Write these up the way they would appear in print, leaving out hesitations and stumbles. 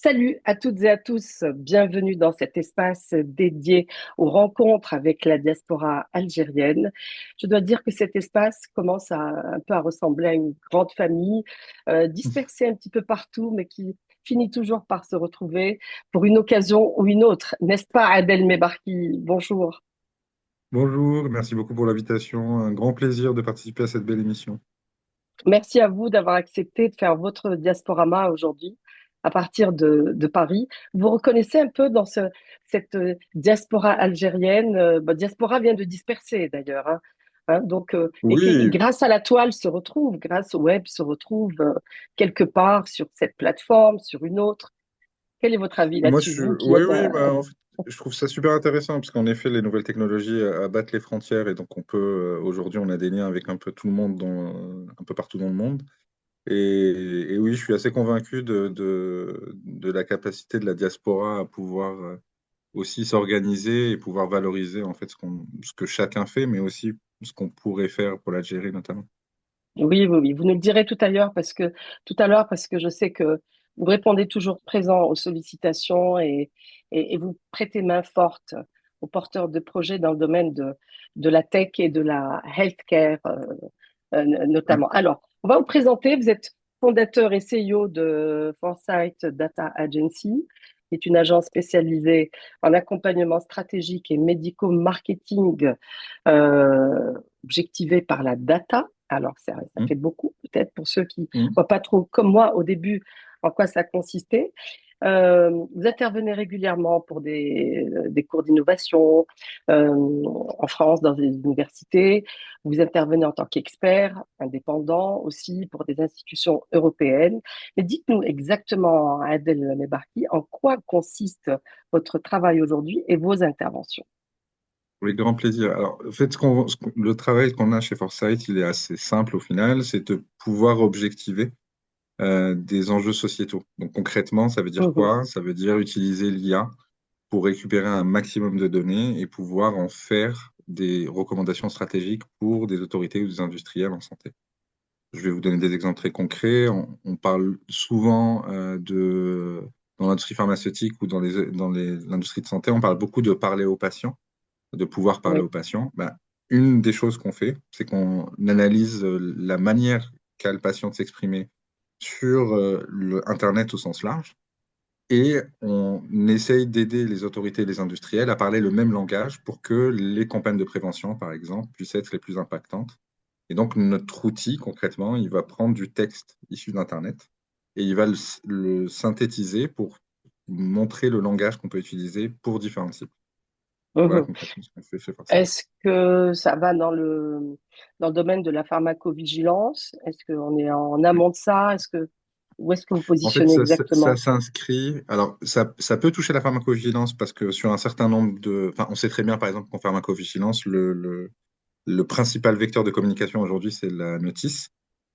Salut à toutes et à tous, bienvenue dans cet espace dédié aux rencontres avec la diaspora algérienne. Je dois dire que cet espace commence un peu à ressembler à une grande famille, dispersée un petit peu partout, mais qui finit toujours par se retrouver pour une occasion ou une autre. N'est-ce pas, Adel Mebarki? Bonjour. Bonjour, merci beaucoup pour l'invitation. Un grand plaisir de participer à cette belle émission. Merci à vous d'avoir accepté de faire votre diasporama aujourd'hui à partir de Paris. Vous reconnaissez un peu dans cette diaspora algérienne, diaspora vient de disperser d'ailleurs, donc, et qui, Oui, grâce à la toile, se retrouve, grâce au web, se retrouve quelque part sur cette plateforme, sur une autre. Quel est votre avis moi là-dessus, vous qui oui, êtes oui, en fait, je trouve ça super intéressant parce qu'en effet, les nouvelles technologies abattent les frontières et donc on peut, aujourd'hui, on a des liens avec un peu tout le monde, un peu partout dans le monde. Et oui, je suis assez convaincu de la capacité de la diaspora à pouvoir aussi s'organiser et pouvoir valoriser en fait ce que chacun fait, mais aussi ce qu'on pourrait faire pour l'Algérie notamment. Oui, oui, oui. Vous nous le direz tout à l'heure parce que je sais que vous répondez toujours présent aux sollicitations et vous prêtez main forte aux porteurs de projets dans le domaine de la tech et de la healthcare, notamment. Alors, on va vous présenter. Vous êtes fondateur et CEO de Foresight Data Agency, qui est une agence spécialisée en accompagnement stratégique et médico-marketing, objectivé par la data. Alors, ça fait beaucoup, peut-être, pour ceux qui ne Mm. voient pas trop, comme moi, au début, en quoi ça consistait. Vous intervenez régulièrement pour des cours d'innovation en France, dans des universités. Vous intervenez en tant qu'expert indépendant aussi pour des institutions européennes. Mais dites-nous exactement, Adel Mebarki, en quoi consiste votre travail aujourd'hui et vos interventions. Avec grand plaisir. Alors, en fait, le travail qu'on a chez Foresight, il est assez simple au final, c'est de pouvoir objectiver des enjeux sociétaux. Donc concrètement, ça veut dire Mhm, quoi? Ça veut dire utiliser l'IA pour récupérer un maximum de données et pouvoir en faire des recommandations stratégiques pour des autorités ou des industriels en santé. Je vais vous donner des exemples très concrets. On parle souvent dans l'industrie pharmaceutique ou l'industrie de santé, on parle beaucoup de parler aux patients, de pouvoir parler oui. aux patients. Ben, une des choses qu'on fait, c'est qu'on analyse la manière qu'a le patient de s'exprimer sur Internet au sens large et on essaye d'aider les autorités et les industriels à parler le même langage pour que les campagnes de prévention, par exemple, puissent être les plus impactantes. Et donc, notre outil, concrètement, il va prendre du texte issu d'Internet et il va le synthétiser pour montrer le langage qu'on peut utiliser pour différents types. Voilà Mhm. concrètement ce qu'on fait chez Foresight. Est-ce que ça va dans le domaine de la pharmacovigilance? Est-ce qu'on est en amont de ça? Où est-ce que vous En fait, positionnez ça exactement? s'inscrit. Alors, ça peut toucher la pharmacovigilance parce que sur un certain nombre de. Enfin, on sait très bien, par exemple, qu'en pharmacovigilance, le principal vecteur de communication aujourd'hui, c'est la notice.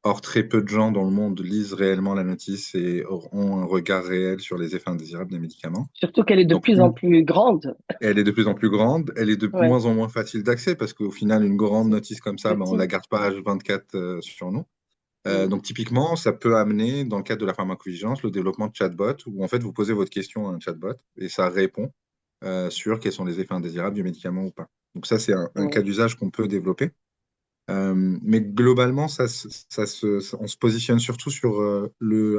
Or, très peu de gens dans le monde lisent réellement la notice et ont un regard réel sur les effets indésirables des médicaments. Surtout qu'elle est de Donc, plus en plus grande. elle est de plus en plus grande, elle est de Ouais, moins en moins facile d'accès parce qu'au final, une grande c'est notice comme ça, ben, on ne la petit. garde pas H24 sur nous. Mm. Donc typiquement, ça peut amener, dans le cadre de la pharmacovigilance, le développement de chatbots, où en fait vous posez votre question à un chatbot et ça répond sur quels sont les effets indésirables du médicament ou pas. Donc ça, c'est un cas Ouais. d'usage qu'on peut développer. Mais globalement, on se positionne surtout sur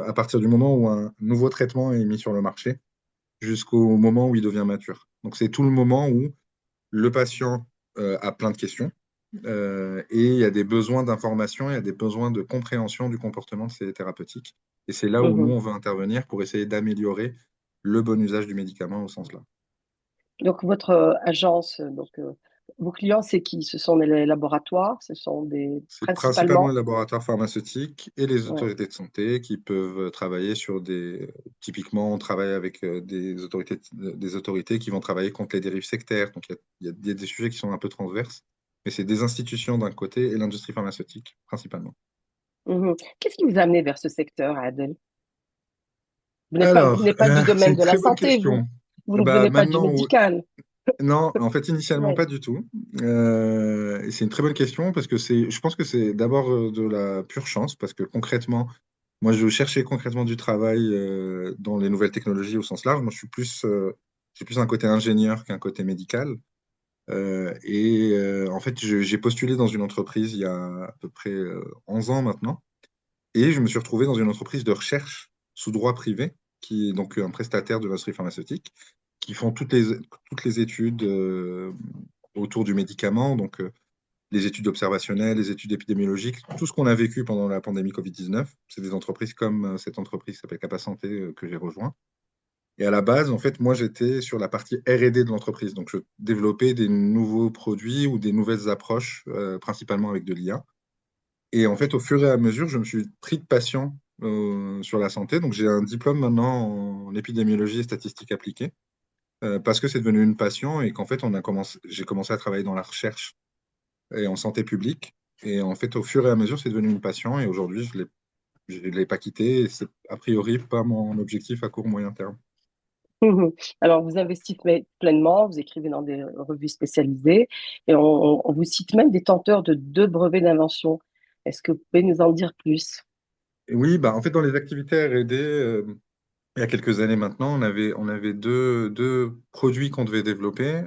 à partir du moment où un nouveau traitement est mis sur le marché jusqu'au moment où il devient mature. Donc c'est tout le moment où le patient a plein de questions et il y a des besoins d'information, il y a des besoins de compréhension du comportement de ces thérapeutiques. Et c'est là où nous, Mhm. on veut intervenir pour essayer d'améliorer le bon usage du médicament au sens là. Donc, votre agence, vos clients, c'est qui? Ce sont les laboratoires, ce sont C'est principalement les principalement. laboratoires pharmaceutiques et les Ouais. autorités de santé qui peuvent travailler sur Typiquement, on travaille avec des autorités qui vont travailler contre les dérives sectaires. Donc, il y a des sujets qui sont un peu transverses, mais c'est des institutions d'un côté et l'industrie pharmaceutique principalement. Mhm. Qu'est-ce qui vous a amené vers ce secteur, Adèle? Vous Alors, n'êtes pas du c'est domaine une de la très bonne santé, vous. question. Vous ne Bah, venez pas du maintenant, médical. non, en fait, initialement, Ouais. pas du tout. Et c'est une très bonne question parce que je pense que c'est d'abord de la pure chance parce que concrètement, Moi, je cherchais concrètement du travail dans les nouvelles technologies au sens large. Moi, j'ai plus un côté ingénieur qu'un côté médical. En fait, j'ai postulé dans une entreprise il y a à peu près 11 ans maintenant. Et je me suis retrouvé dans une entreprise de recherche sous droit privé, qui est donc un prestataire de l'industrie pharmaceutique, qui font toutes les études autour du médicament, donc les études observationnelles, les études épidémiologiques, tout ce qu'on a vécu pendant la pandémie Covid-19. C'est des entreprises comme cette entreprise qui s'appelle Capa Santé que j'ai rejoint. Et à la base, en fait, moi, j'étais sur la partie R&D de l'entreprise. Donc, je développais des nouveaux produits ou des nouvelles approches, principalement avec de l'IA. Et en fait, au fur et à mesure, je me suis pris de passion sur la santé. Donc, j'ai un diplôme maintenant en épidémiologie et statistique appliquée, parce que c'est devenu une passion et qu'en fait, j'ai commencé à travailler dans la recherche et en santé publique. Et en fait, au fur et à mesure, c'est devenu une passion. Et aujourd'hui, je l'ai pas quitté. Et c'est a priori pas mon objectif à court moyen terme. Mhm. Alors, vous investissez pleinement, vous écrivez dans des revues spécialisées et on vous cite même des tenteurs de 2 brevets d'invention. Est-ce que vous pouvez nous en dire plus? Et oui, bah, en fait, dans les activités R&D, il y a quelques années maintenant, on avait deux produits qu'on devait développer,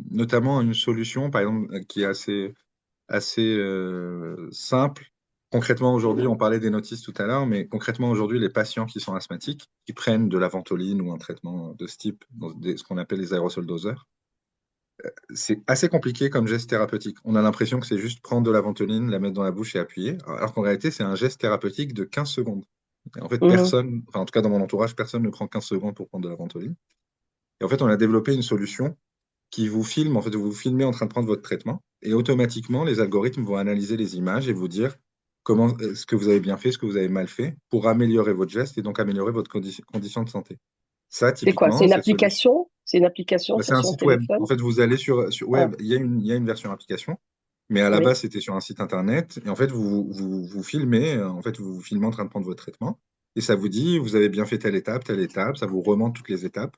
notamment une solution, par exemple, qui est assez simple. Concrètement, aujourd'hui, on parlait des notices tout à l'heure, mais concrètement, aujourd'hui, les patients qui sont asthmatiques, qui prennent de la ventoline ou un traitement de ce type, ce qu'on appelle les aérosols doseurs, c'est assez compliqué comme geste thérapeutique. On a l'impression que c'est juste prendre de la ventoline, la mettre dans la bouche et appuyer, alors qu'en réalité, c'est un geste thérapeutique de 15 secondes. Et en fait, Mhm. personne, enfin, en tout cas dans mon entourage, personne ne prend 15 secondes pour prendre de la ventoline. Et en fait, on a développé une solution qui vous filme, en fait, vous vous filmez en train de prendre votre traitement, et automatiquement, les algorithmes vont analyser les images et vous dire comment, ce que vous avez bien fait, ce que vous avez mal fait, pour améliorer votre geste et donc améliorer votre condition de santé. Ça, C'est quoi? C'est typiquement, une cette solution, application? C'est une application bah, c'est sur un son site web. En téléphone? fait, vous allez sur Ah, web, il y a une version application, mais à la oui. base, c'était sur un site internet. Et en fait, vous filmez, en fait, vous vous filmez en train de prendre votre traitement. Et ça vous dit, vous avez bien fait telle étape, ça vous remonte toutes les étapes.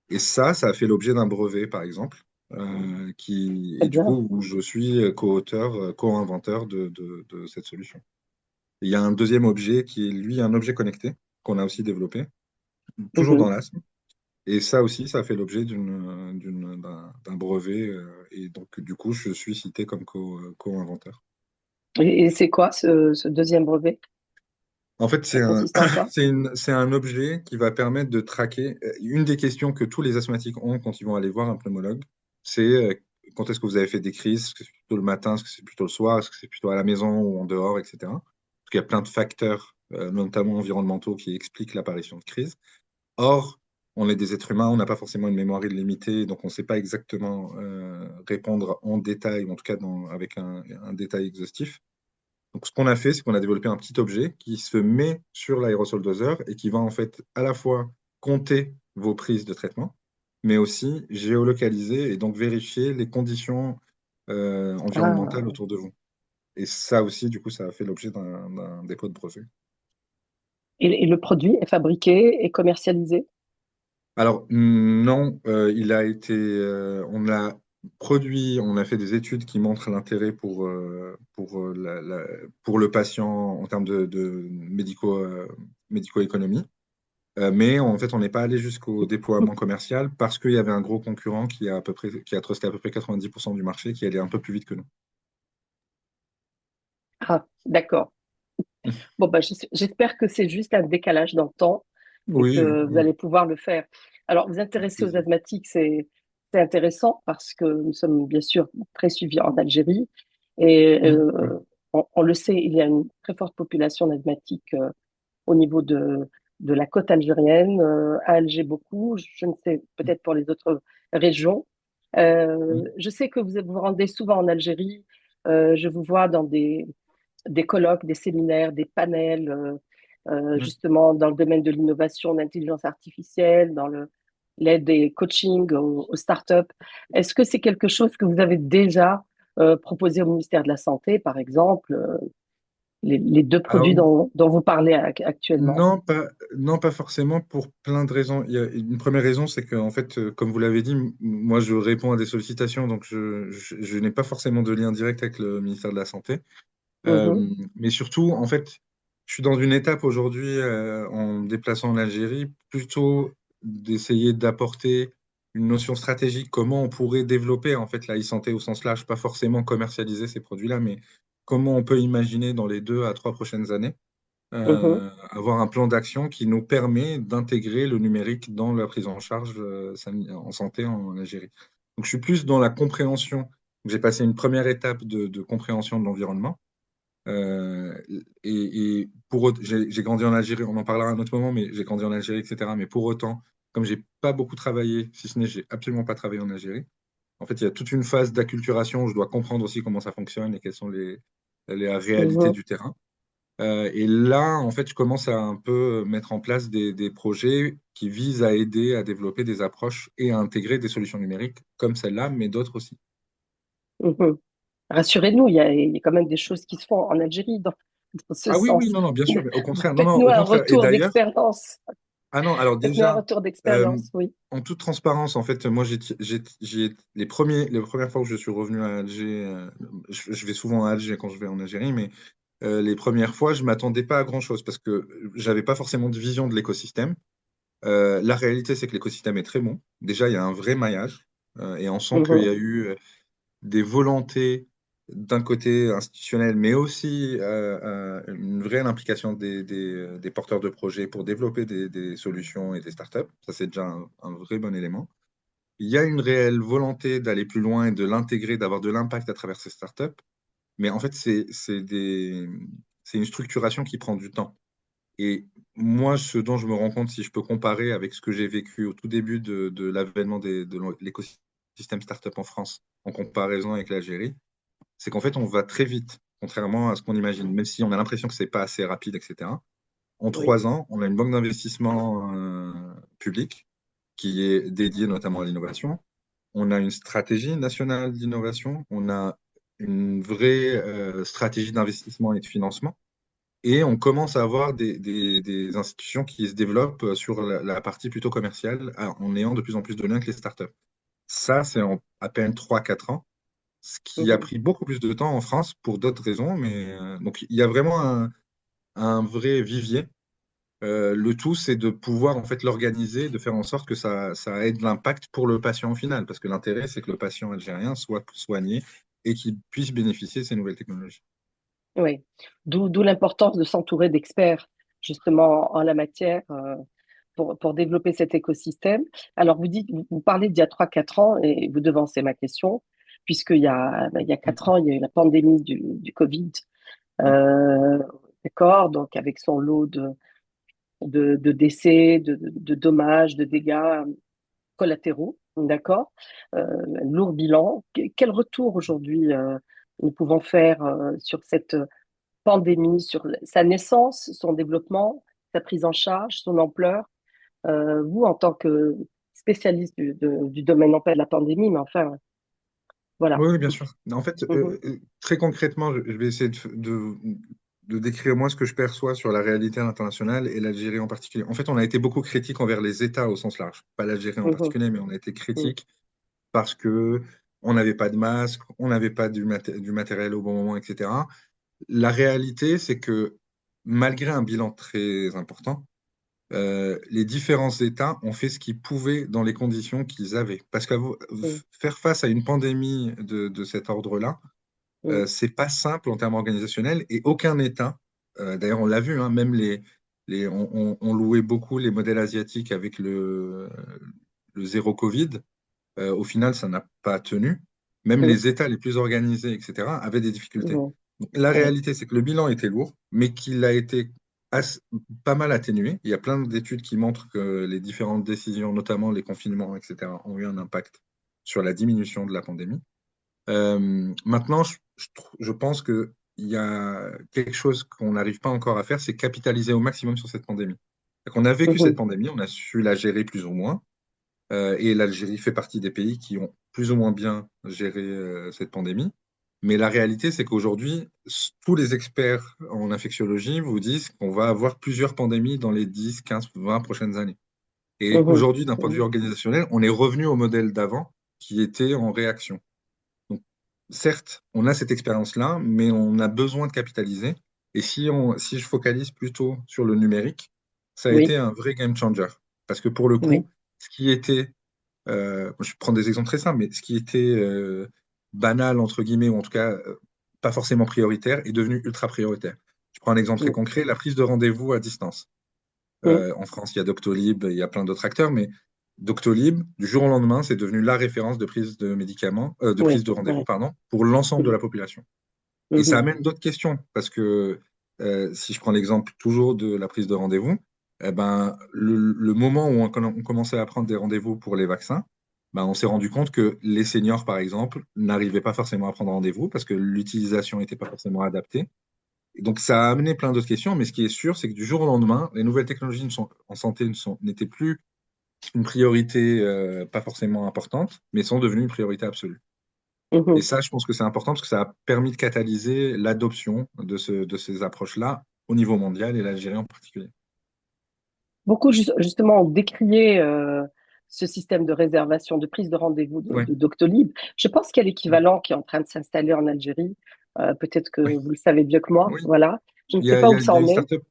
Et ça a fait l'objet d'un brevet, par exemple, Très et du bien. coup, où je suis co-auteur, co-inventeur de cette solution. Et il y a un deuxième objet qui est, lui, un objet connecté, qu'on a aussi développé, toujours Mhm. dans l'asthme. Et ça aussi, ça fait l'objet d'un brevet. Et donc, du coup, je suis cité comme co-inventeur. Et c'est quoi ce deuxième brevet? En fait, Ça consiste en quoi? c'est un objet qui va permettre de traquer. Une des questions que tous les asthmatiques ont quand ils vont aller voir un pneumologue, c'est quand est-ce que vous avez fait des crises? Est-ce que c'est plutôt le matin? Est-ce que c'est plutôt le soir? Est-ce que c'est plutôt à la maison ou en dehors, etc. Parce qu'il y a plein de facteurs, notamment environnementaux, qui expliquent l'apparition de crises. Or, on est des êtres humains, on n'a pas forcément une mémoire illimitée, donc on ne sait pas exactement répondre en détail, ou en tout cas avec un détail exhaustif. Donc, ce qu'on a fait, c'est qu'on a développé un petit objet qui se met sur l'aérosol doseur et qui va en fait à la fois compter vos prises de traitement, mais aussi géolocaliser et donc vérifier les conditions environnementales Ah. autour de vous. Et ça aussi, du coup, ça a fait l'objet d'un dépôt de brevet. Et le produit est fabriqué et commercialisé? Alors, non, on l'a produit, on a fait des études qui montrent l'intérêt pour le patient en termes de médico-économie. Mais en fait, on n'est pas allé jusqu'au déploiement commercial parce qu'il y avait un gros concurrent qui a trusté à peu près 90% du marché, qui allait un peu plus vite que nous. Ah, d'accord. Bon, bah, j'espère que c'est juste un décalage dans le temps et Oui, que vous oui, allez pouvoir le faire. Alors, vous avec intéresser aux plaisir. asthmatiques, c'est intéressant parce que nous sommes bien sûr très suivis en Algérie et Oui. on le sait, il y a une très forte population d'asthmatiques au niveau de la côte algérienne, à Alger beaucoup, je ne sais peut-être pour les autres régions. Je sais que vous vous rendez souvent en Algérie, je vous vois dans des colloques, des séminaires, des panels, justement dans le domaine de l'innovation, de l'intelligence artificielle, dans l'aide des coachings aux startups. Est-ce que c'est quelque chose que vous avez déjà proposé au ministère de la Santé, par exemple, les 2 produits Alors, dont vous parlez actuellement? non, pas forcément pour plein de raisons. Il y a une première raison, c'est que, en fait, comme vous l'avez dit, moi, je réponds à des sollicitations, donc je n'ai pas forcément de lien direct avec le ministère de la Santé. Euh, Mhm. mais surtout, en fait, Je suis dans une étape aujourd'hui, en me déplaçant en Algérie, plutôt d'essayer d'apporter une notion stratégique, comment on pourrait développer en fait la e-santé au sens large, pas forcément commercialiser ces produits-là, mais comment on peut imaginer dans les 2 à 3 prochaines années Mhm, avoir un plan d'action qui nous permet d'intégrer le numérique dans la prise en charge en santé en Algérie. Donc je suis plus dans la compréhension. J'ai passé une première étape de compréhension de l'environnement. Euh, j'ai grandi en Algérie, on en parlera à un autre moment, mais j'ai grandi en Algérie, etc. Mais pour autant, comme j'ai pas beaucoup travaillé, si ce n'est j'ai absolument pas travaillé en Algérie, en fait, il y a toute une phase d'acculturation où je dois comprendre aussi comment ça fonctionne et quelles sont les réalités mhm, du terrain. Et là, en fait, je commence à un peu mettre en place des projets qui visent à aider à développer des approches et à intégrer des solutions numériques comme celle-là, mais d'autres aussi. mhm. Rassurez-nous, il y a quand même des choses qui se font en Algérie dans ce Ah oui, oui, sens. non, non, bien sûr, mais au contraire, non, non, Faites-nous au un contraire. Et retour d'ailleurs, d'expérience. ah non, alors Faites-nous un déjà, retour euh, d'expérience, oui. en toute transparence, en fait, moi, les premières fois où je suis revenu à Alger, je vais souvent à Alger quand je vais en Algérie, mais les premières fois, je m'attendais pas à grand-chose parce que j'avais pas forcément de vision de l'écosystème. La réalité, c'est que l'écosystème est très bon. Déjà, il y a un vrai maillage et on sent qu'il y Mhm, a eu des volontés d'un côté institutionnel, mais aussi une vraie implication des porteurs de projets pour développer des solutions et des startups. Ça, c'est déjà un vrai bon élément. Il y a une réelle volonté d'aller plus loin et de l'intégrer, d'avoir de l'impact à travers ces startups. Mais en fait, c'est une structuration qui prend du temps. Et moi, ce dont je me rends compte, si je peux comparer avec ce que j'ai vécu au tout début de l'avènement de l'écosystème startup en France, en comparaison avec l'Algérie, c'est qu'en fait, on va très vite, contrairement à ce qu'on imagine, même si on a l'impression que c'est pas assez rapide, etc. En oui. 3 ans, on a une banque d'investissement publique qui est dédiée notamment à l'innovation. On a une stratégie nationale d'innovation. On a une vraie stratégie d'investissement et de financement. Et on commence à avoir des institutions qui se développent sur la partie plutôt commerciale en ayant de plus en plus de liens avec les startups. Ça, c'est en à peine 3 4 ans, ce qui a Mhm, pris beaucoup plus de temps en France pour d'autres raisons. Mais donc, il y a vraiment un vrai vivier. Le tout, c'est de pouvoir en fait l'organiser, de faire en sorte que ça ait de l'impact pour le patient au final, parce que l'intérêt, c'est que le patient algérien soit soigné et qu'il puisse bénéficier de ces nouvelles technologies. oui. D'où l'importance de s'entourer d'experts, justement, en la matière, pour développer cet écosystème. Alors, vous parlez d'il y a 3 4 ans, et vous devancez ma question, il y a 4 ans, il y a eu la pandémie du Covid. Oui, Euh, d'accord, donc avec son lot de décès, de dommages, de dégâts collatéraux, d'accord. Lourd bilan. Quel retour aujourd'hui nous pouvons faire sur cette pandémie, sur sa naissance, son développement, sa prise en charge, son ampleur? Vous, en tant que spécialiste du domaine, non pas de la pandémie, mais enfin, voilà. oui, oui, bien sûr. En fait, Mhm, très concrètement, je vais essayer de décrire moi ce que je perçois sur la réalité à l'international et l'Algérie en particulier. En fait, on a été beaucoup critique envers les États au sens large, pas l'Algérie en mhm, particulier, mais on a été mhm, critique parce que on n'avait pas de masque, on n'avait pas du matériel au bon moment, etc. La réalité, c'est que malgré un bilan très important, les différents États ont fait ce qu'ils pouvaient dans les conditions qu'ils avaient. Parce que mhm, faire face à une pandémie de cet ordre-là, mhm, c'est pas simple en termes organisationnels et aucun État, d'ailleurs on l'a vu, hein, même on louait beaucoup les modèles asiatiques avec le zéro Covid. Au final, ça n'a pas tenu. Même mhm, les États les plus organisés, etc., avaient des difficultés. mhm, Donc, la oui, réalité, c'est que le bilan était lourd, mais qu'il a été as- pas mal atténué. Il y a plein d'études qui montrent que les différentes décisions, notamment les confinements, etc., ont eu un impact sur la diminution de la pandémie. Maintenant, je pense qu'il y a quelque chose qu'on n'arrive pas encore à faire, c'est capitaliser au maximum sur cette pandémie. On a vécu cette mhm, pandémie, on a su la gérer plus ou moins. Et l'Algérie fait partie des pays qui ont plus ou moins bien géré cette pandémie. Mais la réalité, c'est qu'aujourd'hui, tous les experts en infectiologie vous disent qu'on va avoir plusieurs pandémies dans les 10, 15, 20 prochaines années. Et mhm, aujourd'hui, d'un point de vue mhm, organisationnel, on est revenu au modèle d'avant qui était en réaction. Donc, certes, on a cette expérience-là, mais on a besoin de capitaliser. Et si je focalise plutôt sur le numérique, ça a été Oui, un vrai game changer. Parce que pour le oui, coup, ce qui était, je prends des exemples très simples, mais ce qui était banal, entre guillemets, ou en tout cas pas forcément prioritaire, est devenu ultra prioritaire. Je prends un exemple très oui, concret, la prise de rendez-vous à distance. oui, En France, il y a Doctolib, il y a plein d'autres acteurs, mais Doctolib, du jour au lendemain, c'est devenu la référence de prise de médicaments, de prise oui, de rendez-vous, oui. pardon, pour l'ensemble de la population. Et ça Mhm, amène d'autres questions, parce que si je prends l'exemple toujours de la prise de rendez-vous, eh ben, le moment où on commençait à prendre des rendez-vous pour les vaccins, ben, on s'est rendu compte que les seniors, par exemple, n'arrivaient pas forcément à prendre rendez-vous parce que l'utilisation n'était pas forcément adaptée. Et donc, ça a amené plein d'autres questions, mais ce qui est sûr, c'est que du jour au lendemain, les nouvelles technologies en santé n'étaient plus une priorité pas forcément importante, mais sont devenues une priorité absolue. Et mhm. ça, je pense que c'est important parce que ça a permis de catalyser l'adoption de ces approches-là au niveau mondial et l'Algérie en particulier. Beaucoup justement ont décrié ce système de réservation, de prise de rendez-vous Ouais. de Doctolib. Je pense qu'il y a l'équivalent qui est en train de s'installer en Algérie. Peut-être que Oui, vous le savez mieux que moi. oui. Voilà. Je ne Il y sais a, pas il y où a- il ça y a en une est. startup,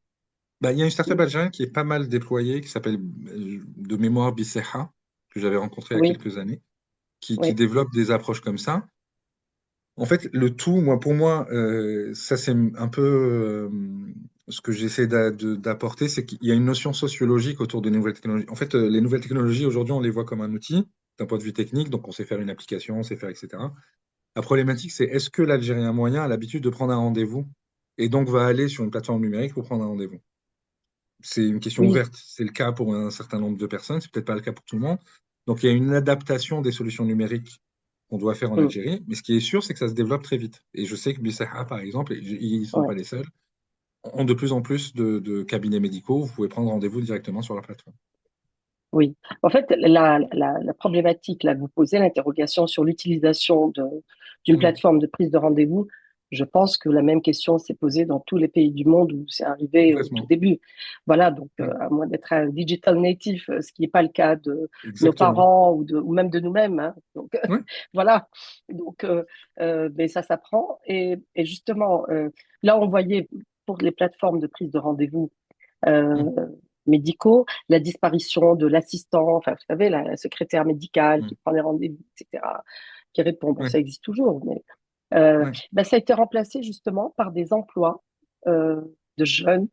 bah, il y a une startup algérienne qui est pas mal déployée, qui s'appelle de mémoire Biceha, que j'avais rencontré il y a Oui, quelques années, qui oui, développe des approches comme ça. En fait, le tout, pour moi, ça c'est un peu ce que j'essaie d'apporter, c'est qu'il y a une notion sociologique autour des nouvelles technologies. En fait, les nouvelles technologies, aujourd'hui, on les voit comme un outil d'un point de vue technique, donc on sait faire une application, on sait faire, etc. La problématique, c'est est-ce que l'Algérien moyen a l'habitude de prendre un rendez-vous et donc va aller sur une plateforme numérique pour prendre un rendez-vous? C'est une question oui. ouverte. C'est le cas pour un certain nombre de personnes, c'est peut-être pas le cas pour tout le monde. Donc il y a une adaptation des solutions numériques qu'on doit faire en Mm, Algérie, mais ce qui est sûr, c'est que ça se développe très vite. Et je sais que Bisaha, par exemple, et ils ne sont ouais, pas les seuls, ont de plus en plus de cabinets médicaux où vous pouvez prendre rendez-vous directement sur la plateforme. oui. En fait, la problématique là que vous posez, l'interrogation sur l'utilisation d'une Mm. plateforme de prise de rendez-vous, je pense que la même question s'est posée dans tous les pays du monde où c'est arrivé au tout Complètement. début. Voilà, donc Ouais. à moins d'être un digital native, ce qui n'est pas le cas de nos Exactement. parents ou même de nous-mêmes. Hein. Donc Ouais. voilà, donc mais ça s'apprend. Et justement, là, on voyait pour les plateformes de prise de rendez-vous Mm. euh, médicaux, la disparition de l'assistant, enfin, vous savez, la secrétaire médicale qui Mm. prend les rendez-vous, etc., qui répond. Bon, Ouais. ça existe toujours, mais Ouais. ben, ça a été remplacé justement par des emplois euh, de jeunes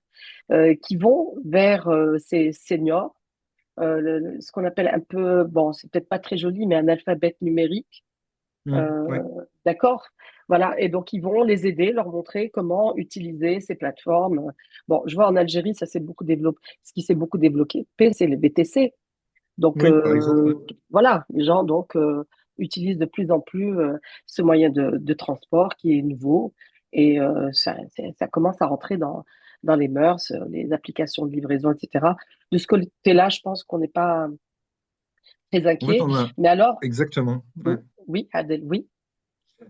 qui vont vers ces seniors, ce qu'on appelle un peu, bon, c'est peut-être pas très joli, mais un alphabet numérique. Mm. Euh, Ouais. d'accord? Voilà. Et donc, ils vont les aider, leur montrer comment utiliser ces plateformes. Bon, je vois en Algérie, ça s'est beaucoup développé. Ce qui s'est beaucoup développé, c'est les BTC. Donc, Oui, par exemple. Ouais. voilà, les gens donc utilisent de plus en plus ce moyen de transport qui est nouveau. Et ça commence à rentrer dans les mœurs, les applications de livraison, etc. De ce côté-là, je pense qu'on n'est pas très En fait, inquiet. on a. Mais alors, Exactement. Ouais. oui, Adèle, oui,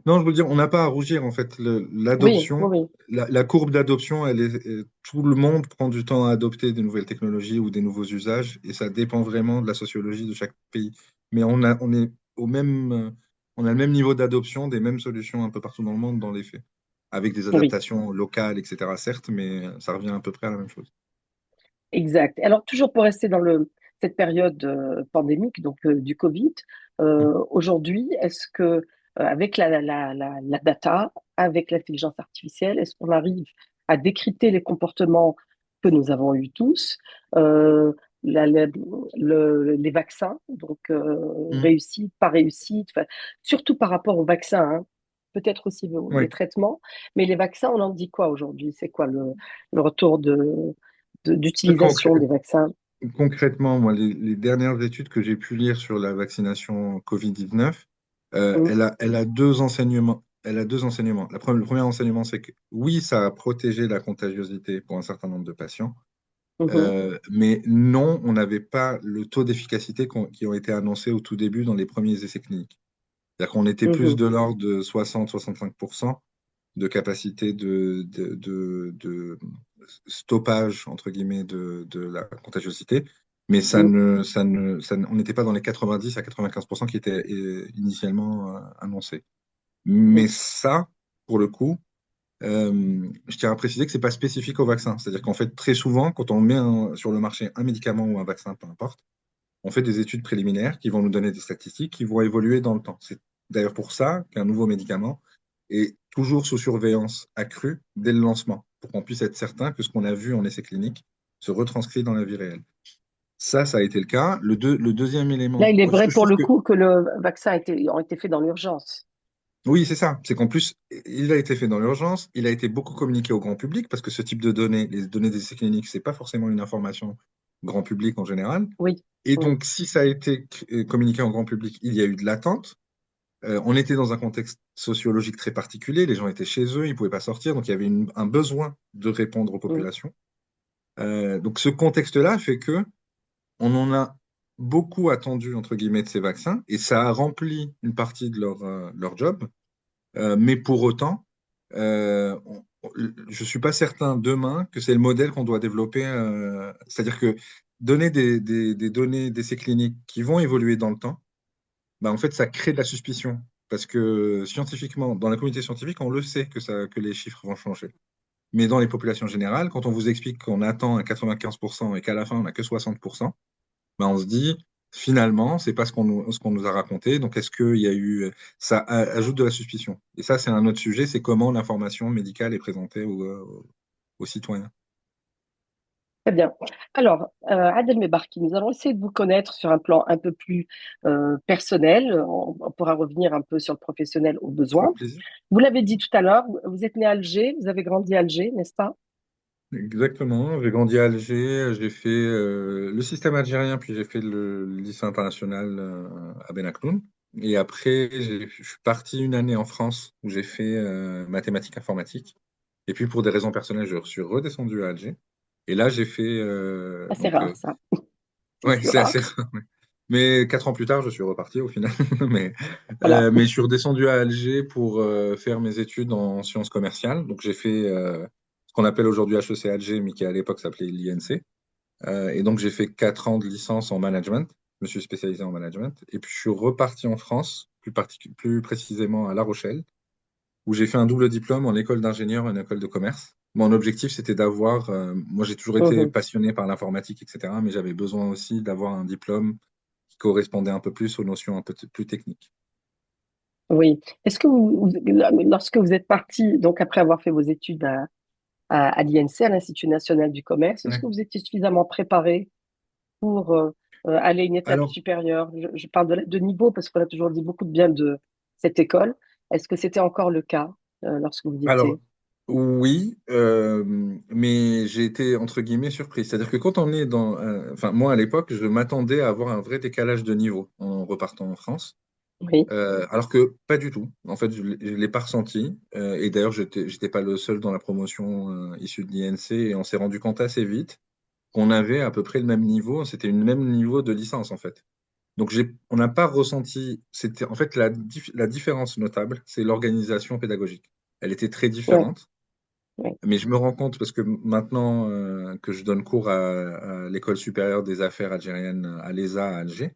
Non, je veux dire, on n'a pas à rougir en fait. oui, oui, L'adoption, oui. la courbe d'adoption, tout le monde prend du temps à adopter des nouvelles technologies ou des nouveaux usages, et ça dépend vraiment de la sociologie de chaque pays. Mais on est on a le même niveau d'adoption des mêmes solutions un peu partout dans le monde dans les faits, avec des Oui. adaptations locales, etc. Certes, mais ça revient à peu près à la même chose. Exact. Alors, toujours pour rester dans cette période pandémique, donc du Covid, Mm. aujourd'hui, est-ce que, avec la data, avec l'intelligence artificielle, est-ce qu'on arrive à décrypter les comportements que nous avons eus tous, euh, la- la- les vaccins, donc Mm. réussite, pas réussite, enfin, surtout par rapport aux vaccins, hein, peut-être aussi les Ouais. traitements, mais les vaccins, on en dit quoi aujourd'hui? C'est quoi le retour En fait, d'utilisation des vaccins. concrètement, moi, les dernières études que j'ai pu lire sur la vaccination Covid-19, Mhm, elle a deux enseignements. Elle a deux enseignements. Le premier enseignement, c'est que oui, ça a protégé la contagiosité pour un certain nombre de patients, mhm, mais non, on n'avait pas le taux d'efficacité qui ont été annoncés au tout début dans les premiers essais cliniques. C'est-à-dire qu'on était plus mhm, de l'ordre de 60-65% de capacité de stoppage, entre guillemets, de la contagiosité. Mais mhm, on n'était pas dans les 90 à 95% qui étaient initialement annoncés. Mais mhm. ça, pour le coup, Je tiens à préciser que c'est pas spécifique au vaccin. C'est-à-dire qu'en fait, très souvent, quand on met sur le marché un médicament ou un vaccin, peu importe, on fait des études préliminaires qui vont nous donner des statistiques qui vont évoluer dans le temps. C'est d'ailleurs pour ça qu'un nouveau médicament est toujours sous surveillance accrue dès le lancement, pour qu'on puisse être certain que ce qu'on a vu en essai clinique se retranscrit dans la vie réelle. Ça a été le cas. Le deuxième Là, élément, il est parce vrai que je pour trouve le que coup que le vaccin ont été fait dans l'urgence. oui, c'est ça. C'est qu'en plus, il a été fait dans l'urgence, il a été beaucoup communiqué au grand public, parce que ce type de données, les données des essais cliniques, c'est pas forcément une information grand public en général. Oui, Et oui, donc, si ça a été communiqué en grand public, il y a eu de l'attente. On était dans un contexte sociologique très particulier, les gens étaient chez eux, ils ne pouvaient pas sortir, donc il y avait un besoin de répondre aux oui. populations. Donc ce contexte-là fait que on en a beaucoup attendu, entre guillemets, de ces vaccins, et ça a rempli une partie de leur job. Mais pour autant, je ne suis pas certain demain que c'est le modèle qu'on doit développer. C'est-à-dire que donner des données d'essais cliniques qui vont évoluer dans le temps, bah, en fait, ça crée de la suspicion. Parce que scientifiquement, dans la communauté scientifique, on le sait que les chiffres vont changer. Mais dans les populations générales, quand on vous explique qu'on attend à 95% et qu'à la fin, on n'a que 60%, bah, on se dit, finalement, c'est pas ce qu'on nous a raconté. Donc, est-ce qu'il y a eu. Ça ajoute de la suspicion. Et ça, c'est un autre sujet, c'est comment l'information médicale est présentée aux citoyens. Très bien. Alors, Adel Mebarki, nous allons essayer de vous connaître sur un plan un peu plus personnel. On pourra revenir un peu sur le professionnel au besoin. Avec plaisir. Vous l'avez dit tout à l'heure, vous êtes né à Alger, vous avez grandi à Alger, n'est-ce pas? Exactement. J'ai grandi à Alger, j'ai fait le système algérien, puis j'ai fait le lycée international à Benakloun. Et après, je suis parti une année en France où j'ai fait mathématiques informatiques. Et puis, pour des raisons personnelles, je suis redescendu à Alger. Et là, j'ai fait Ah, c'est rare, ça. C'est ouais, plus c'est rare. assez rare. Ouais. Mais 4 ans plus tard, je suis reparti au final. Mais, Voilà. mais je suis redescendu à Alger pour faire mes études en sciences commerciales. Donc j'ai fait ce qu'on appelle aujourd'hui HEC Alger, mais qui à l'époque s'appelait l'INC. Et donc j'ai fait 4 ans de licence en management. Je me suis spécialisé en management. Et puis je suis reparti en France, plus précisément à La Rochelle, où j'ai fait un double diplôme en école d'ingénieur et en école de commerce. Mon objectif, c'était d'avoir, moi j'ai toujours été Mhm. passionné par l'informatique, etc., mais j'avais besoin aussi d'avoir un diplôme qui correspondait un peu plus aux notions un peu plus techniques. Oui. Est-ce que lorsque vous êtes parti, donc après avoir fait vos études à l'INC, à l'Institut national du commerce, est-ce Ouais. que vous étiez suffisamment préparé pour aller à une étape Alors, supérieure? Je parle de niveau parce qu'on a toujours dit beaucoup de bien de cette école. Est-ce que c'était encore le cas lorsque vous y alors, étiez? oui, mais j'ai été entre guillemets surpris. C'est-à-dire que quand on est enfin moi à l'époque, je m'attendais à avoir un vrai décalage de niveau en repartant en France. Oui, Alors que pas du tout. En fait, je l'ai pas ressenti. Et d'ailleurs, j'étais pas le seul dans la promotion issue de l'INC. Et on s'est rendu compte assez vite qu'on avait à peu près le même niveau. C'était le même niveau de licence, en fait. Donc, on n'a pas ressenti. C'était, en fait, la différence notable, c'est l'organisation pédagogique. Elle était très oui, différente. oui. Mais je me rends compte, parce que maintenant que je donne cours à l'École supérieure des affaires algériennes, à l'ESA à Alger,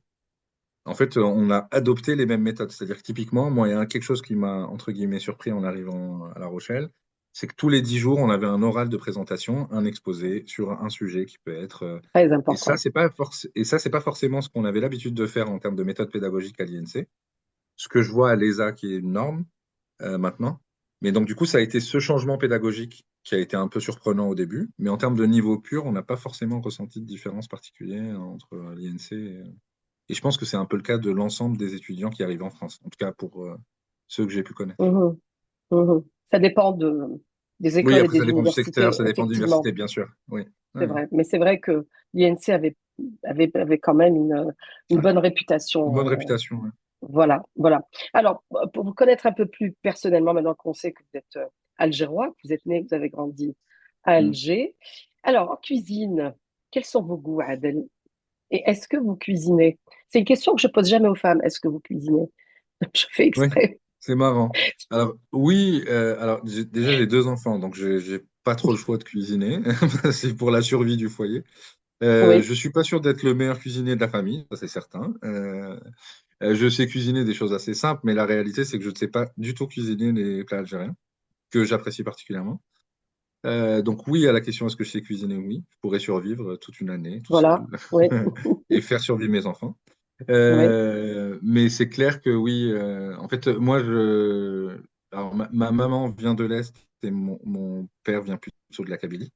en fait, on a adopté les mêmes méthodes. C'est-à-dire que typiquement, moi, il y a quelque chose qui m'a, entre guillemets, surpris en arrivant à La Rochelle, c'est que tous les 10 jours, on avait un oral de présentation, un exposé sur un sujet qui peut être. Très Et ça, important. c'est pas forcément ce qu'on avait l'habitude de faire en termes de méthode pédagogique à l'INC. Ce que je vois à l'ESA, qui est une norme maintenant. Mais donc, du coup, ça a été ce changement pédagogique qui a été un peu surprenant au début. Mais en termes de niveau pur, on n'a pas forcément ressenti de différence particulière entre l'INC et je pense que c'est un peu le cas de l'ensemble des étudiants qui arrivent en France, en tout cas pour ceux que j'ai pu connaître. Mhm, mhm. Ça dépend des Oui, écoles et après, ça des dépend du secteur, universités, ça dépend de effectivement. l'université, bien sûr. Oui. C'est Ouais, vrai. Mais c'est vrai que l'INC avait quand même une ouais. bonne Une réputation. bonne réputation. Ouais. Voilà, voilà. Alors, pour vous connaître un peu plus personnellement, maintenant qu'on sait que vous êtes algérois, que vous êtes né, que vous avez grandi à Mm. Alger. Alors, en cuisine, quels sont vos goûts, Adel? Et est-ce que vous cuisinez? C'est une question que je pose jamais aux femmes. Est-ce que vous cuisinez? Je fais Oui, exprès. c'est marrant. Alors, oui, alors déjà, j'ai 2 enfants, donc j'ai pas trop le choix de cuisiner. C'est pour la survie du foyer. Oui, Je suis pas sûr d'être le meilleur cuisinier de la famille, ça c'est certain. Je sais cuisiner des choses assez simples, mais la réalité, c'est que je ne sais pas du tout cuisiner les plats algériens. que j'apprécie particulièrement. Donc oui, à la question est-ce que je sais cuisiner? Oui, je pourrais survivre toute une année tout seul Voilà, oui, et faire survivre mes enfants. oui, Mais c'est clair que oui, en fait, alors, ma maman vient de l'Est et mon père vient plutôt de la Kabylie.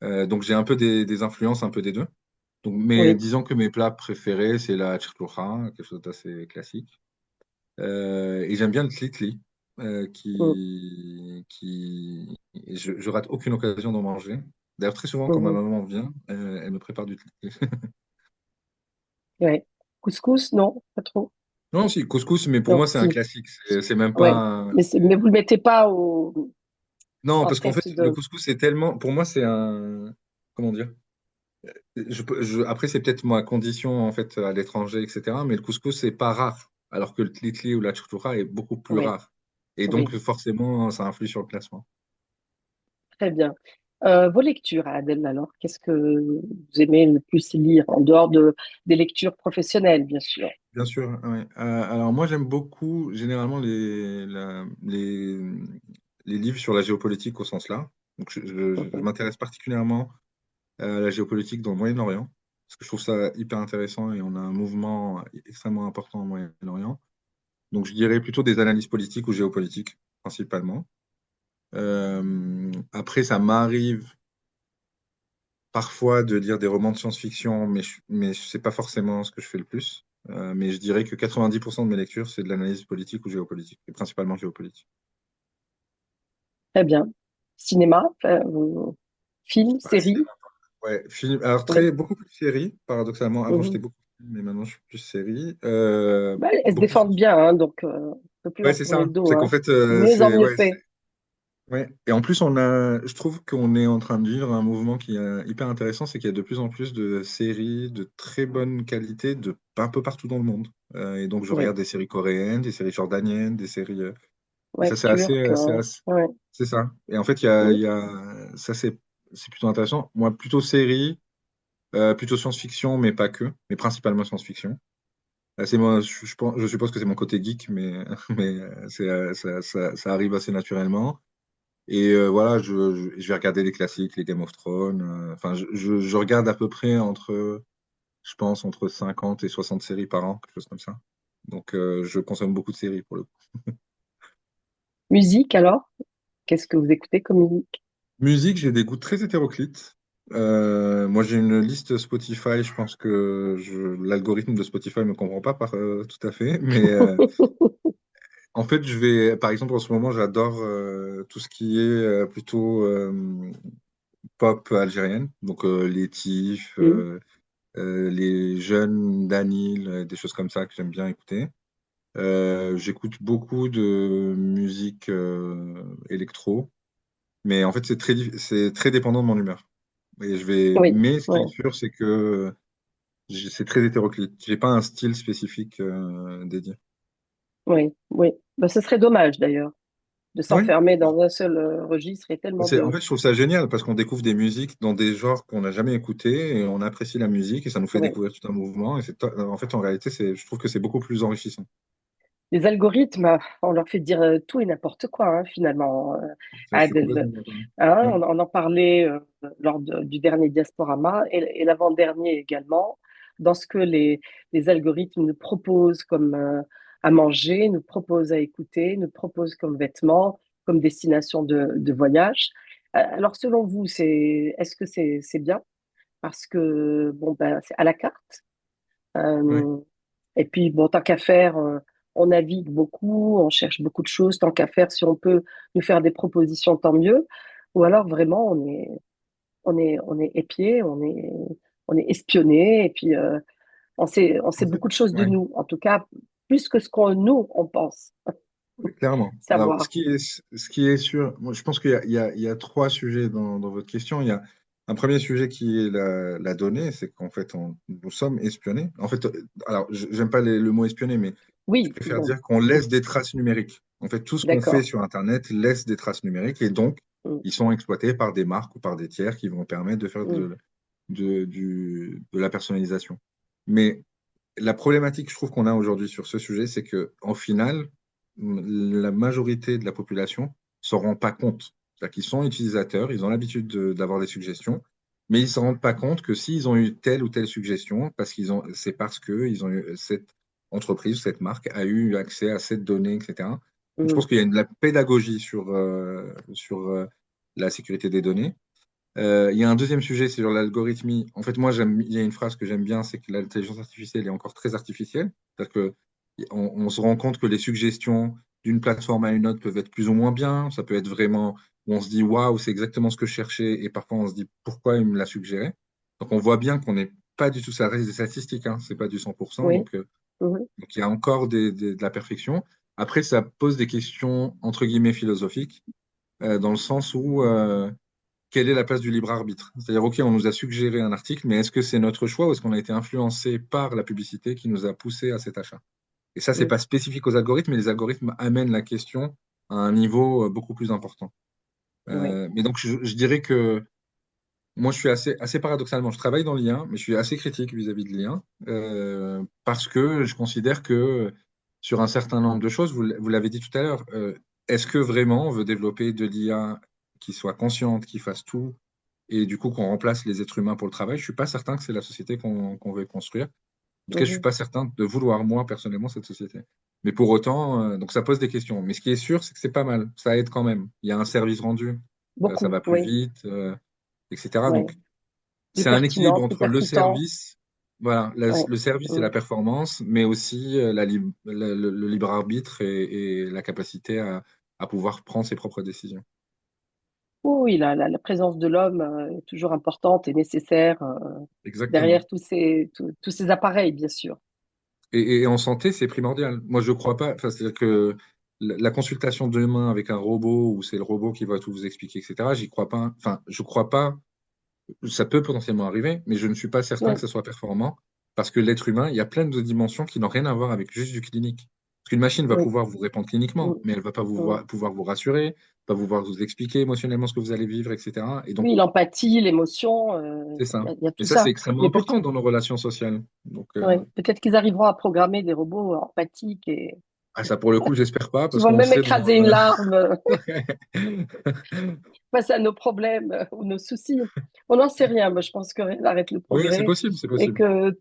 Donc j'ai un peu des influences, un peu des deux. Donc, mais oui. disons que mes plats préférés, c'est la chirtoucha, quelque chose d'assez classique. Et j'aime bien le tlitli, Mm, je rate aucune occasion d'en manger. D'ailleurs, très souvent, quand ma mhm, maman vient, elle me prépare du tlitli. ouais. Couscous, non, pas trop. Non, si, couscous, mais pour Non, moi, c'est un si, classique. C'est même pas ouais. Mais vous le mettez pas Non, en parce qu'en fait, tête le de. couscous, c'est tellement. Pour moi, c'est un. Comment dire? Après, c'est peut-être ma condition, en fait, à l'étranger, etc. Mais le couscous, c'est pas rare. Alors que le tlitli ou la chouchoura est beaucoup plus Oui, rare. Et donc, oui, forcément, ça influe sur le classement. très bien. Vos lectures, Adèle, alors, qu'est-ce que vous aimez le plus lire, en dehors des lectures professionnelles, bien sûr. Bien sûr, ouais. Alors moi j'aime beaucoup généralement les livres sur la géopolitique au sens large. Donc je Mhm. m'intéresse particulièrement à la géopolitique dans le Moyen-Orient, parce que je trouve ça hyper intéressant et on a un mouvement extrêmement important au Moyen-Orient. Donc je dirais plutôt des analyses politiques ou géopolitiques, principalement. Après, ça m'arrive parfois de lire des romans de science-fiction, mais c'est pas forcément ce que je fais le plus. Mais je dirais que 90% de mes lectures, c'est de l'analyse politique ou géopolitique, et principalement géopolitique. Très bien. Cinéma, film, Ah, série, ouais, alors oui. beaucoup plus séries, paradoxalement. Avant, j'étais Mhm. beaucoup plus film, mais maintenant, je suis plus série. Bah, elles se Beaucoup défendent bien, hein, donc on peut plus Ouais, leur c'est tourner ça. le dos, C'est qu'en hein. fait, Mieux en mieux fait. ouais. Et en plus, je trouve qu'on est en train de vivre un mouvement qui est hyper intéressant, c'est qu'il y a de plus en plus de séries de très bonne qualité de un peu partout dans le monde. Et donc, je Oui, regarde des séries coréennes, des séries jordaniennes, des séries. Et ça, ouais, turc, ouais. c'est ça. Et en fait, Mhm. ça, c'est plutôt intéressant. Moi, plutôt série, plutôt science-fiction, mais pas que, mais principalement science-fiction. C'est moi, je suppose que c'est mon côté geek, mais, ça arrive assez naturellement. Et voilà, je vais regarder les classiques, les Game of Thrones. Enfin, je regarde à peu près je pense, entre 50 et 60 séries par an, quelque chose comme ça. Donc, je consomme beaucoup de séries pour le coup. Musique, alors? Qu'est-ce que vous écoutez comme musique? Musique, j'ai des goûts très hétéroclites. Moi, j'ai une liste Spotify. Je pense que l'algorithme de Spotify ne me comprend pas tout à fait. Mais en fait, par exemple, en ce moment, j'adore tout ce qui est plutôt pop algérienne. Donc, les Tif, Mhm. les jeunes Danil, des choses comme ça que j'aime bien écouter. J'écoute beaucoup de musique électro, mais en fait c'est très dépendant de mon humeur. Oui, Mais ce qui oui, est sûr, c'est que c'est très hétéroclite. J'ai pas un style spécifique dédié. oui, oui. Bah, ce serait dommage, d'ailleurs, de Oui. s'enfermer dans un seul registre et tellement En de. fait, je trouve ça génial parce qu'on découvre des musiques dans des genres qu'on n'a jamais écoutés et on apprécie la musique et ça nous fait Oui. découvrir tout un mouvement. Et en fait, en réalité, je trouve que c'est beaucoup plus enrichissant. Les algorithmes, on leur fait dire tout et n'importe quoi, hein, finalement, Je suis Adèle. complètement d'accord. Hein, Ouais. on en parlait lors du dernier Diasporama et l'avant-dernier également, dans ce que les algorithmes nous proposent comme à manger, nous proposent à écouter, nous proposent comme vêtements, comme destination de voyage. Alors, selon vous, est-ce que c'est bien? Parce que, bon, ben, c'est à la carte. Ouais. Euh, et puis, bon, tant qu'à faire, on navigue beaucoup, on cherche beaucoup de choses. Tant qu'à faire, si on peut nous faire des propositions, tant mieux. Ou alors, vraiment, on est épié, on est espionné, et puis on sait En fait, beaucoup de choses de ouais. nous. En tout cas, plus que ce qu'on nous, on pense Clairement. Alors, savoir. ce qui est sûr, moi, je pense qu'il y a trois sujets dans votre question. Il y a un premier sujet qui est la donnée, c'est qu'en fait, nous sommes espionnés. En fait, alors, j'aime pas le mot espionner, mais je Oui, préfère non, dire qu'on laisse des traces numériques. En fait, tout ce qu'on fait d'accord. sur Internet laisse des traces numériques et donc, Mm, ils sont exploités par des marques ou par des tiers qui vont permettre de faire mm, de la personnalisation. Mais la problématique, je trouve, qu'on a aujourd'hui sur ce sujet, c'est que, en final, la majorité de la population s'en rendent pas compte. C'est-à-dire qu'ils sont utilisateurs, ils ont l'habitude d'avoir des suggestions, mais ils s'en rendent pas compte que s'ils ont eu telle ou telle suggestion, c'est parce que ils ont eu cette entreprise, cette marque a eu accès à cette donnée, etc. Donc, je pense Mhm. qu'il y a de la pédagogie sur la sécurité des données. Il y a un deuxième sujet, c'est sur l'algorithmie. En fait, moi, il y a une phrase que j'aime bien, c'est que l'intelligence artificielle est encore très artificielle. C'est-à-dire que on se rend compte que les suggestions d'une plateforme à une autre peuvent être plus ou moins bien. Ça peut être vraiment où on se dit waouh, c'est exactement ce que je cherchais, et parfois on se dit pourquoi il me l'a suggéré. Donc on voit bien qu'on n'est pas du tout, ça reste des statistiques, hein, c'est pas du 100%. Oui. Mhm. Donc il y a encore de la perfection. Après, ça pose des questions entre guillemets philosophiques, dans le sens où quelle est la place du libre arbitre? C'est-à-dire, OK, on nous a suggéré un article, mais est-ce que c'est notre choix ou est-ce qu'on a été influencé par la publicité qui nous a poussé à cet achat? Et ça, c'est Mhm. pas spécifique aux algorithmes, mais les algorithmes amènent la question à un niveau beaucoup plus important. Oui. Mais donc, je dirais que moi, je suis assez paradoxalement, je travaille dans l'IA, mais je suis assez critique vis-à-vis de l'IA, parce que je considère que sur un certain nombre de choses, vous l'avez dit tout à l'heure, est-ce que vraiment on veut développer de l'IA qui soit consciente, qui fasse tout, et du coup qu'on remplace les êtres humains pour le travail? Je suis pas certain que c'est la société qu'on veut construire. En tout cas, je suis Mhm. pas certain de vouloir, moi, personnellement, cette société. Mais pour autant, donc ça pose des questions. Mais ce qui est sûr, c'est que c'est pas mal. Ça aide quand même. Il y a un service rendu, ça Beaucoup, va plus oui. vite, etc. Oui. Donc, Plus c'est un pertinent, équilibre plus entre le percutant. service, voilà, Oui. le service et Mhm. la performance, mais aussi le libre arbitre et la capacité à pouvoir prendre ses propres décisions. Oui, la présence de l'homme est toujours importante et nécessaire Exactement. derrière tous ces appareils, bien sûr. Et en santé, c'est primordial. Moi, je crois pas. Enfin, c'est-à-dire que la consultation de demain avec un robot, où c'est le robot qui va tout vous expliquer, etc., j'y crois pas. Enfin, je crois pas. Ça peut potentiellement arriver, mais je ne suis pas certain que Oui, ça soit performant parce que l'être humain, il y a plein de dimensions qui n'ont rien à voir avec juste du clinique. Parce qu'une machine va oui. pouvoir vous répondre cliniquement, Mhm. mais elle va pas Mhm. pouvoir vous rassurer, pas pouvoir vous expliquer émotionnellement ce que vous allez vivre, etc. Et donc, Oui, l'empathie, l'émotion, c'est ça. il y a Et tout ça, c'est ça. extrêmement Mais important dans nos relations sociales. Donc, oui, peut-être qu'ils arriveront à programmer des robots empathiques et ça, pour le coup, j'espère pas, qui parce vont qu'on même serait dans. écraser une larme face à nos problèmes ou nos soucis. On n'en sait rien. Moi, je pense que rien n'arrête le Oui, c'est progrès possible, c'est et possible. que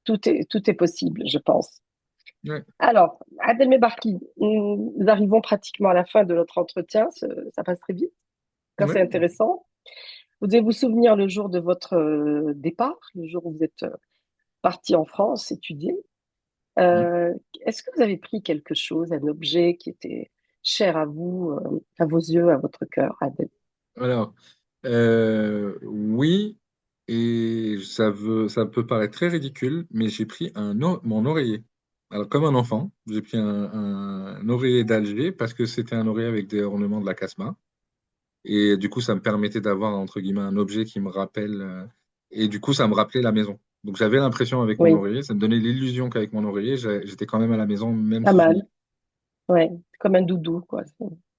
tout est possible, je pense. Ouais, Alors, Adel Mebarki, nous arrivons pratiquement à la fin de notre entretien. Ça passe très vite, quand c'est ouais. intéressant. Vous devez vous souvenir le jour de votre départ, le jour où vous êtes parti en France étudier. Mm. Euh, Est-ce que vous avez pris quelque chose, un objet qui était cher à vous, à vos yeux, à votre cœur, Adel? Alors, oui, et ça peut paraître très ridicule, mais j'ai pris mon oreiller. Alors, comme un enfant, j'ai pris un oreiller d'Alger parce que c'était un oreiller avec des ornements de la Casbah. Et du coup, ça me permettait d'avoir, entre guillemets, un objet qui me rappelle. Et du coup, ça me rappelait la maison. Donc, j'avais l'impression avec mon Oui, oreiller, ça me donnait l'illusion qu'avec mon oreiller, j'étais quand même à la maison, même pas si je n'y. mal. Ouais, comme un doudou, quoi.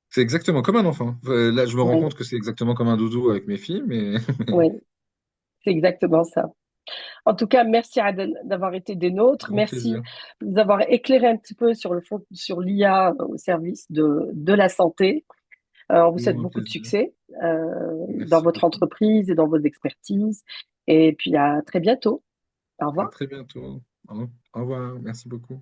C'est exactement comme un enfant. Là, je me rends Oui, compte que c'est exactement comme un doudou avec mes filles, mais oui, c'est exactement ça. En tout cas, merci Adel d'avoir été des nôtres. grand Merci plaisir. de nous avoir éclairé un petit peu sur sur l'IA au service de la santé. On vous souhaite Toujours un beaucoup de plaisir. succès dans Merci votre beaucoup. entreprise et dans vos expertises. Et puis à très bientôt. Au À revoir. très bientôt. Au revoir. Merci beaucoup.